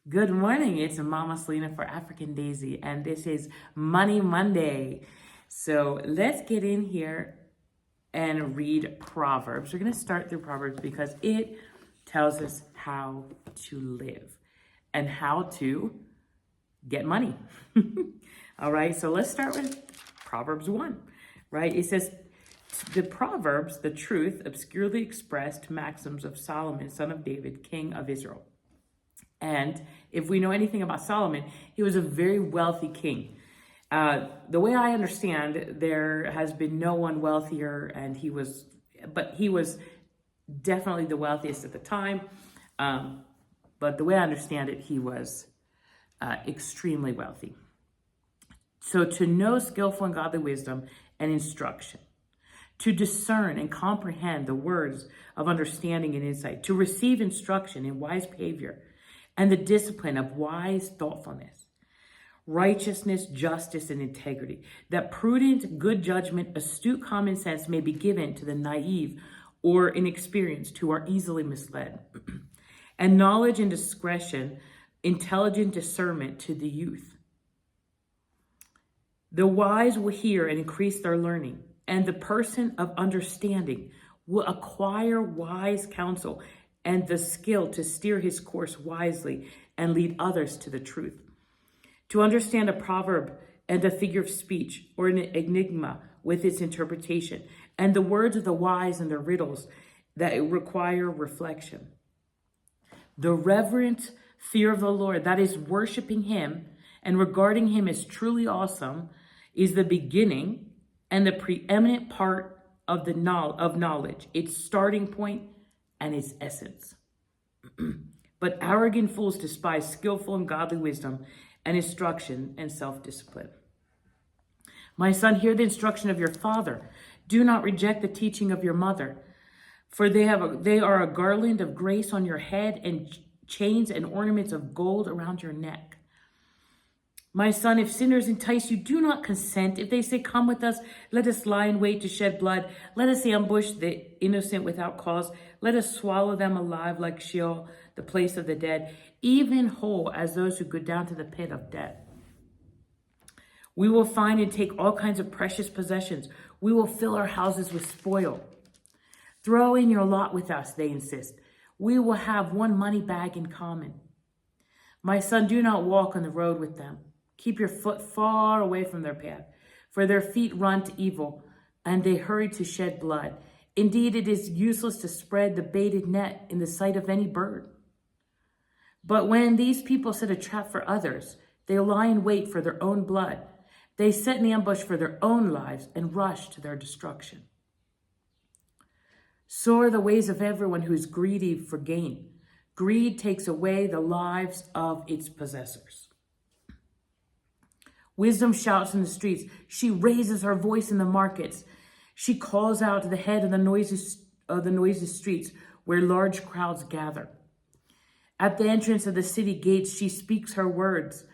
Good morning. It's Mama Selena for African Daisy, and this is Money Monday. So let's get in here and read Proverbs. We're going to start through Proverbs because it tells us how to live and how to get money. All right, so let's start with Proverbs 1, right? It says, the Proverbs, the truth, obscurely expressed maxims of Solomon, son of David, king of Israel. And if we know anything about Solomon, he was a very wealthy king. The way I understand, there has been no one wealthier, but he was definitely the wealthiest at the time. But the way I understand it, he was extremely wealthy. So to know skillful and godly wisdom and instruction, to discern and comprehend the words of understanding and insight, to receive instruction in wise behavior, and the discipline of wise thoughtfulness, righteousness, justice, and integrity, that prudent, good judgment, astute common sense may be given to the naive or inexperienced who are easily misled, and knowledge and discretion, intelligent discernment to the youth. The wise will hear and increase their learning, and the person of understanding will acquire wise counsel and the skill to steer his course wisely and lead others to the truth. To understand a proverb and a figure of speech or an enigma with its interpretation, and the words of the wise and their riddles that require reflection. The reverent fear of the Lord, that is worshiping him and regarding him as truly awesome, is the beginning and the preeminent part of knowledge, its starting point and its essence. But arrogant fools despise skillful and godly wisdom and instruction and self-discipline. My son, hear the instruction of your father. Do not reject the teaching of your mother, for they are a garland of grace on your head and chains and ornaments of gold around your neck. My son, if sinners entice you, do not consent. If they say, come with us, let us lie in wait to shed blood. Let us ambush the innocent without cause. Let us swallow them alive like Sheol, the place of the dead, even whole as those who go down to the pit of death. We will find and take all kinds of precious possessions. We will fill our houses with spoil. Throw in your lot with us, they insist. We will have one money bag in common. My son, do not walk on the road with them. Keep your foot far away from their path, for their feet run to evil, and they hurry to shed blood. Indeed, it is useless to spread the baited net in the sight of any bird. But when these people set a trap for others, they lie in wait for their own blood. They set an ambush for their own lives and rush to their destruction. So are the ways of everyone who is greedy for gain. Greed takes away the lives of its possessors. Wisdom shouts in the streets. She raises her voice in the markets. She calls out to the head of the noisy streets where large crowds gather. At the entrance of the city gates, she speaks her words.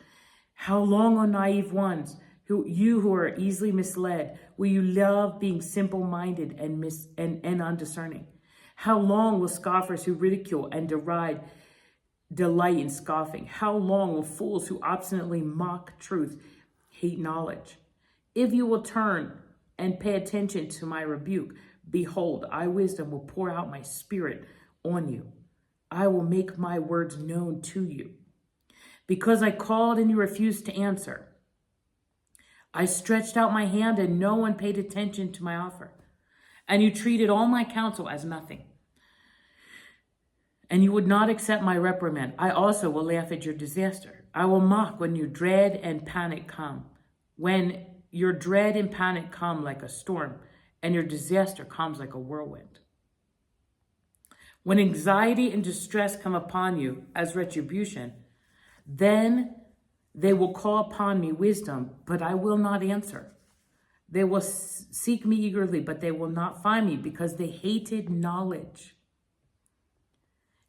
How long, O naive ones, you who are easily misled, will you love being simple-minded and undiscerning? How long will scoffers who ridicule and deride delight in scoffing? How long will fools who obstinately mock truth hate knowledge? If you will turn and pay attention to my rebuke, behold, I, wisdom, will pour out my spirit on you. I will make my words known to you. Because I called and you refused to answer. I stretched out my hand and no one paid attention to my offer. And you treated all my counsel as nothing. And you would not accept my reprimand. I also will laugh at your disaster. I will mock when your dread and panic come. When your dread and panic come like a storm, and your disaster comes like a whirlwind. When anxiety and distress come upon you as retribution, then they will call upon me wisdom, but I will not answer. They will seek me eagerly, but they will not find me because they hated knowledge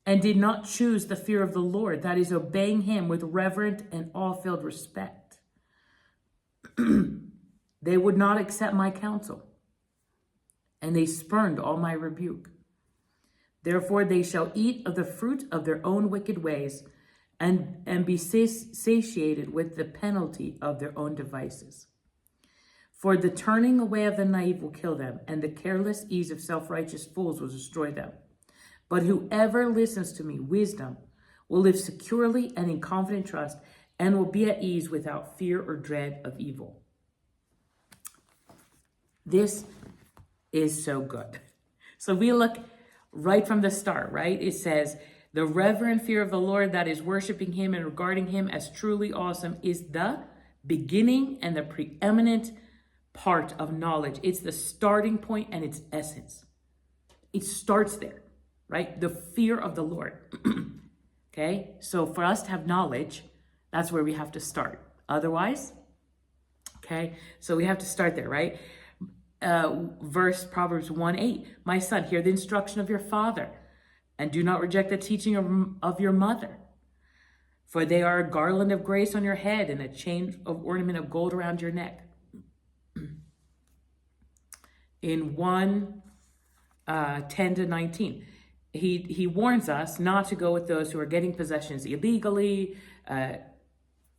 and did not choose the fear of the Lord, that is, obeying him with reverent and awe-filled respect. They would not accept my counsel, and they spurned all my rebuke. Therefore they shall eat of the fruit of their own wicked ways, and be satiated with the penalty of their own devices. For the turning away of the naive will kill them, and the careless ease of self-righteous fools will destroy them. But whoever listens to me, wisdom, will live securely and in confident trust, and will be at ease without fear or dread of evil. This is so good. So we look right from the start, right? It says, the reverent fear of the Lord, that is worshiping him and regarding him as truly awesome, is the beginning and the preeminent part of knowledge. It's the starting point and its essence. It starts there, right? The fear of the Lord. Okay? So for us to have knowledge, that's where we have to start. Otherwise, okay? So we have to start there, right? Proverbs 1:8. My son, hear the instruction of your father, and do not reject the teaching of your mother. For they are a garland of grace on your head and a chain of ornament of gold around your neck. In 1:10-19, he warns us not to go with those who are getting possessions illegally,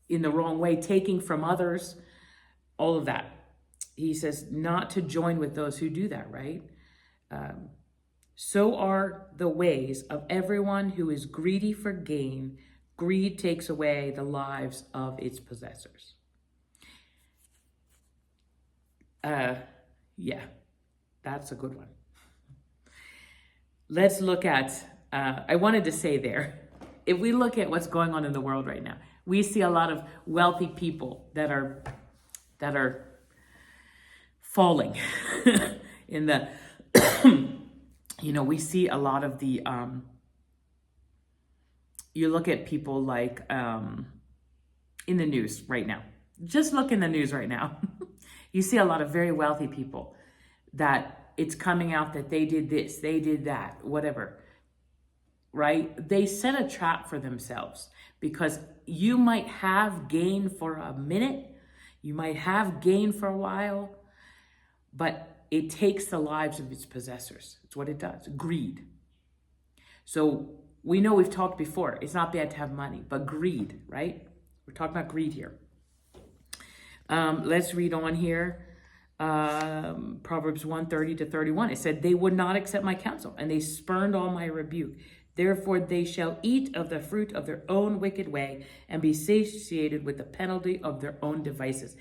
in the wrong way, taking from others, all of that. He says not to join with those who do that, right? So are the ways of everyone who is greedy for gain. Greed takes away the lives of its possessors. Yeah, that's a good one. Let's look at, I wanted to say there, if we look at what's going on in the world right now, we see a lot of wealthy people that are falling in the, we see a lot of the, you look at people like in the news right now. Just look in the news right now. You see a lot of very wealthy people that it's coming out that they did this, they did that, whatever, right? They set a trap for themselves because you might have gain for a minute, you might have gain for a while, but it takes the lives of its possessors. It's what it does, greed. So we know we've talked before, it's not bad to have money, but greed, right? We're talking about greed here. Let's read on here. Proverbs 1:30-31. It said, they would not accept my counsel, and they spurned all my rebuke. Therefore they shall eat of the fruit of their own wicked way and be satiated with the penalty of their own devices.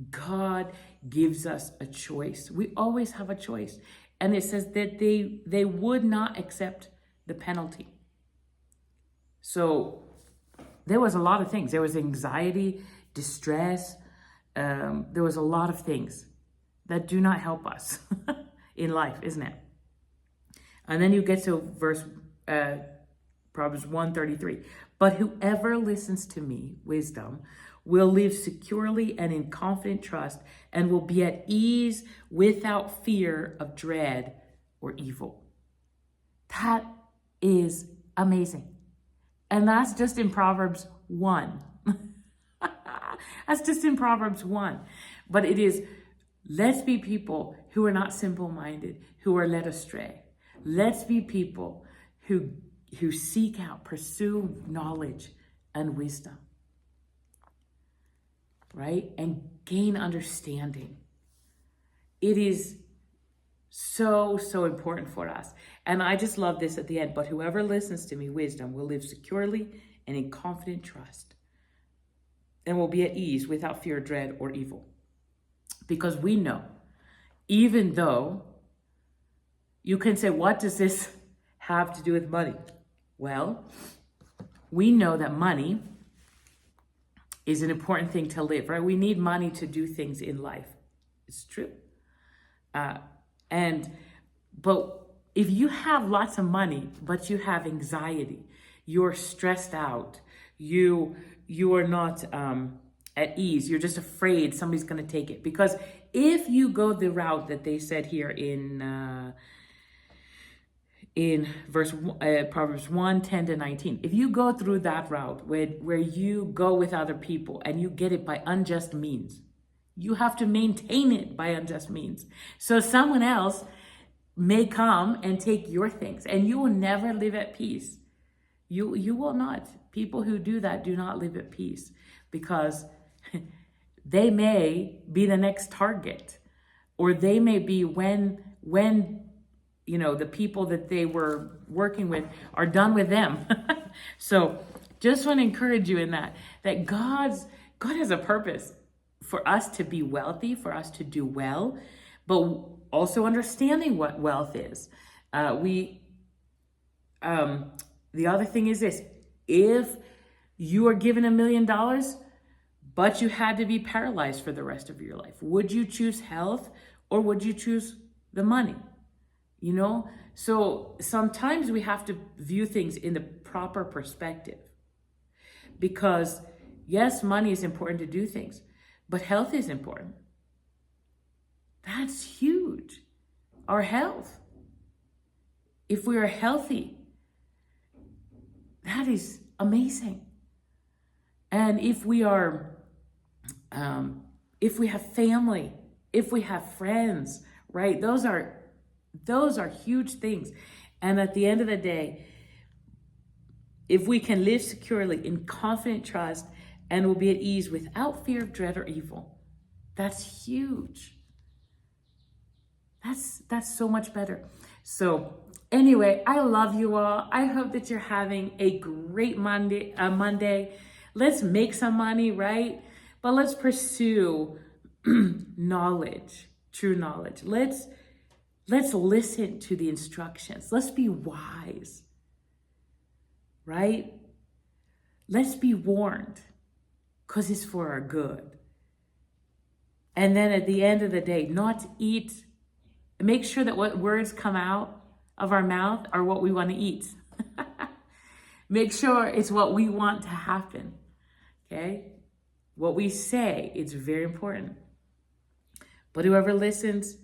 God gives us a choice. We always have a choice. And it says that they would not accept the penalty. So there was a lot of things. There was anxiety, distress. There was a lot of things that do not help us in life, isn't it? And then you get to Proverbs 1:33. But whoever listens to me, wisdom, will live securely and in confident trust and will be at ease without fear of dread or evil. That is amazing. And that's just in Proverbs 1. That's just in Proverbs 1. But it is, let's be people who are not simple-minded, who are led astray. Let's be people who seek out, pursue knowledge and wisdom, right? And gain understanding. It is so, so important for us. And I just love this at the end. But whoever listens to me, wisdom, will live securely and in confident trust and will be at ease without fear, dread, or evil. Because we know, even though you can say, what does this have to do with money? Well, we know that money is an important thing to live, right? We need money to do things in life. It's true. But if you have lots of money, but you have anxiety, you're stressed out, you are not at ease, you're just afraid somebody's going to take it. Because if you go the route that they said here in Proverbs 1:10-19, if you go through that route where you go with other people and you get it by unjust means, you have to maintain it by unjust means. So someone else may come and take your things and you will never live at peace. You will not. People who do that do not live at peace, because they may be the next target, or they may be when the people that they were working with are done with them. So just want to encourage you in that God has a purpose for us to be wealthy, for us to do well, but also understanding what wealth is. The other thing is this: if you are given $1 million, but you had to be paralyzed for the rest of your life, would you choose health or would you choose the money? So sometimes we have to view things in the proper perspective, because yes, money is important to do things, but health is important. That's huge. Our health. If we are healthy, that is amazing. And if we have family, if we have friends, right? Those are huge things. And at the end of the day, if we can live securely in confident trust and will be at ease without fear of dread or evil, that's huge. That's so much better. So anyway, I love you all. I hope that you're having a great Monday. Let's make some money, right? But let's pursue knowledge, true knowledge. Let's listen to the instructions. Let's be wise, right? Let's be warned, because it's for our good. And then at the end of the day, make sure that what words come out of our mouth are what we want to eat. Make sure it's what we want to happen, okay? What we say, it's very important. But whoever listens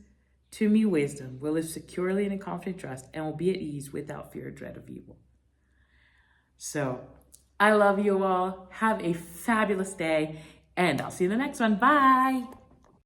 to me wisdom will live securely and in confident trust and will be at ease without fear or dread of evil. So I love you all. Have a fabulous day, and I'll see you in the next one. Bye.